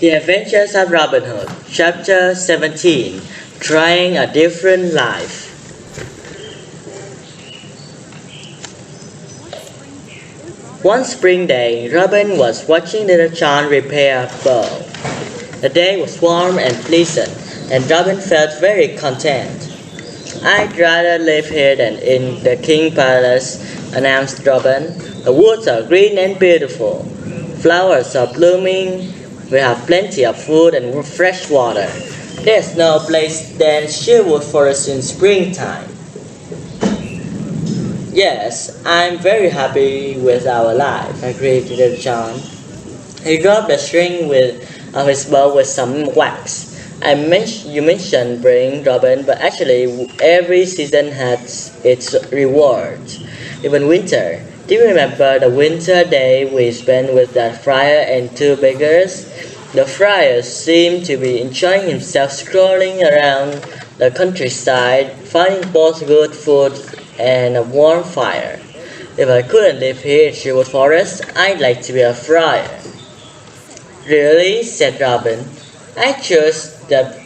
The Adventures of Robin Hood, Chapter 17, Trying a Different Life. One spring day, Robin was watching Little John repair a bow. The day was warm and pleasant, and Robin felt very content. "I'd rather live here than in the King's Palace," announced Robin. "The woods are green and beautiful. Flowers are blooming. We have plenty of food and fresh water. There's no place than Sherwood Forest in springtime." "Yes, I'm very happy with our life," agreed Little John. He rubbed the string of his bow with some wax. You mentioned spring, Robin, but actually every season has its rewards. Even winter. Do you remember the winter day we spent with that friar and two beggars? The friar seemed to be enjoying himself strolling around the countryside, finding both good food and a warm fire. "If I couldn't live here in Sherwood Forest, I'd like to be a friar." "Really?" said Robin. "I chose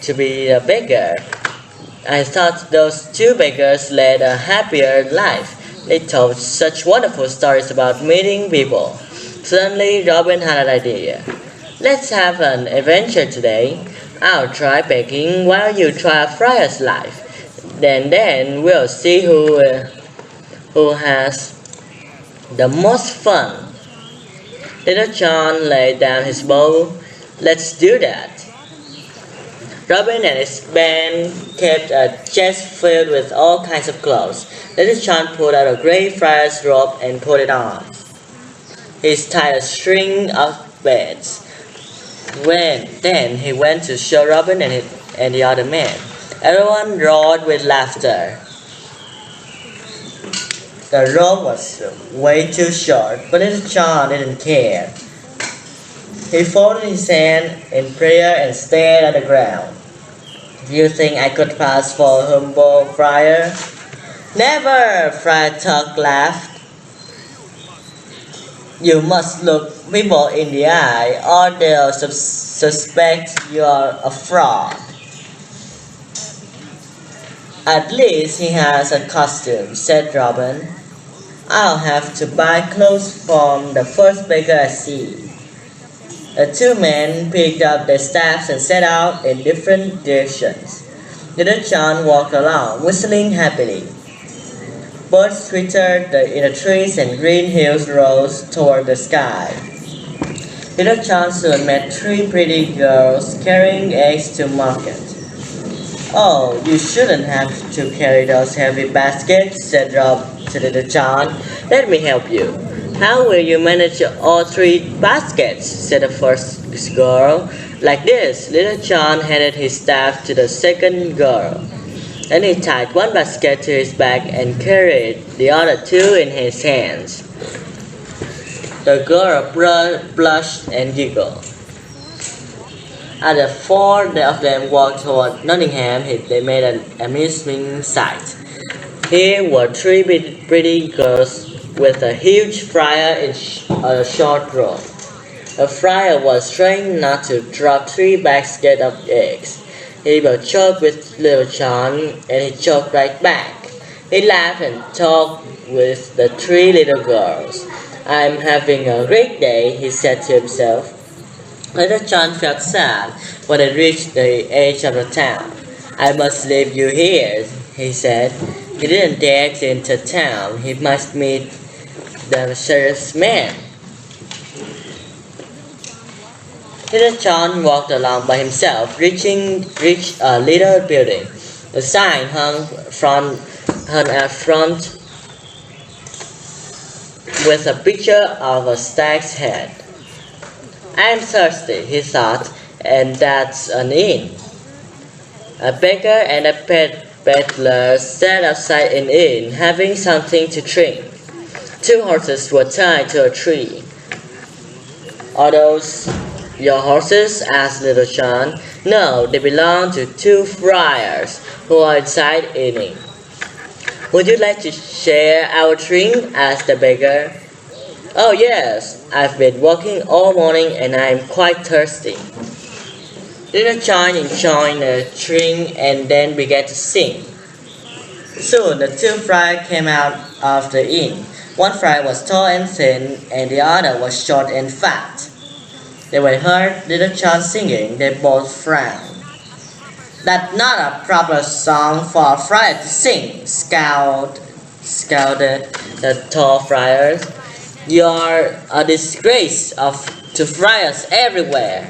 to be a beggar. I thought those two beggars led a happier life. They told such wonderful stories about meeting people." Suddenly, Robin had an idea. "Let's have an adventure today. I'll try begging while you try a friar's life. Then we'll see who has the most fun." Little John laid down his bow. "Let's do that." Robin and his band kept a chest filled with all kinds of clothes. Little John pulled out a gray friar's robe and put it on. He tied a string of beads. Then he went to show Robin and the other men. Everyone roared with laughter. The rope was way too short, but Little John didn't care. He folded his hand in prayer and stared at the ground. "Do you think I could pass for a humble friar?" "Never!" Friar Tuck laughed. "You must look people in the eye, or they'll suspect you're a fraud." "At least he has a costume," said Robin. "I'll have to buy clothes from the first beggar I see." The two men picked up their staffs and set out in different directions. Little John walked along, whistling happily. Birds twittered in the trees and green hills rose toward the sky. Little John soon met three pretty girls carrying eggs to market. "Oh, you shouldn't have to carry those heavy baskets," said Rob to Little John. "Let me help you." "How will you manage all three baskets?" said the first girl. "Like this." Little John handed his staff to the second girl. Then he tied one basket to his back and carried the other two in his hands. The girl blushed and giggled. As the four of them walked toward Nottingham, they made an amusing sight. Here were three pretty girls with a huge friar in a short robe. The friar was trying not to drop three baskets of eggs. He was choked with Little John, and he choked right back. He laughed and talked with the three little girls. "I'm having a great day," he said to himself. Little John felt sad when they reached the edge of the town. "I must leave you here," he said. He didn't dare to enter town. He must meet the sheriff's man. Little John walked along by himself, reached a little building. The sign hung out front with a picture of a stag's head. "I'm thirsty," he thought, "and that's an inn." A beggar and a peddler sat outside an inn, having something to drink. Two horses were tied to a tree. "Are those your horses?" asked Little John. "No, they belong to two friars who are inside eating." "Would you like to share our drink?" asked the beggar. "Oh yes, I've been walking all morning and I'm quite thirsty." Little John enjoyed the drink and then began to sing. Soon the two friars came out of the inn. One friar was tall and thin, and the other was short and fat. They were heard Little John singing. They both frowned. That's not a proper song for a friar to sing, scolded the tall friar. You're a disgrace to friars everywhere.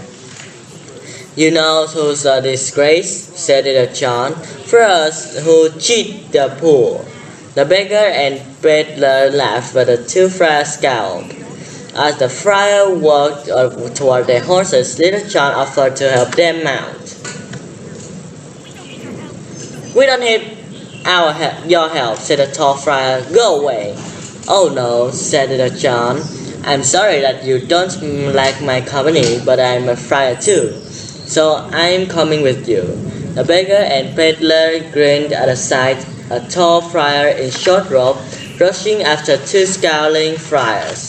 You know who's a disgrace, said Little John, for us who cheat the poor. The beggar and peddler laughed, but the two friars scowled. As the friar walked toward their horses, Little John offered to help them mount. We don't need your help, said the tall friar. Go away. Oh no, said Little John. I'm sorry that you don't like my company, but I'm a friar too. So I'm coming with you. The beggar and peddler grinned at the sight, a tall friar in short robe rushing after two scowling friars.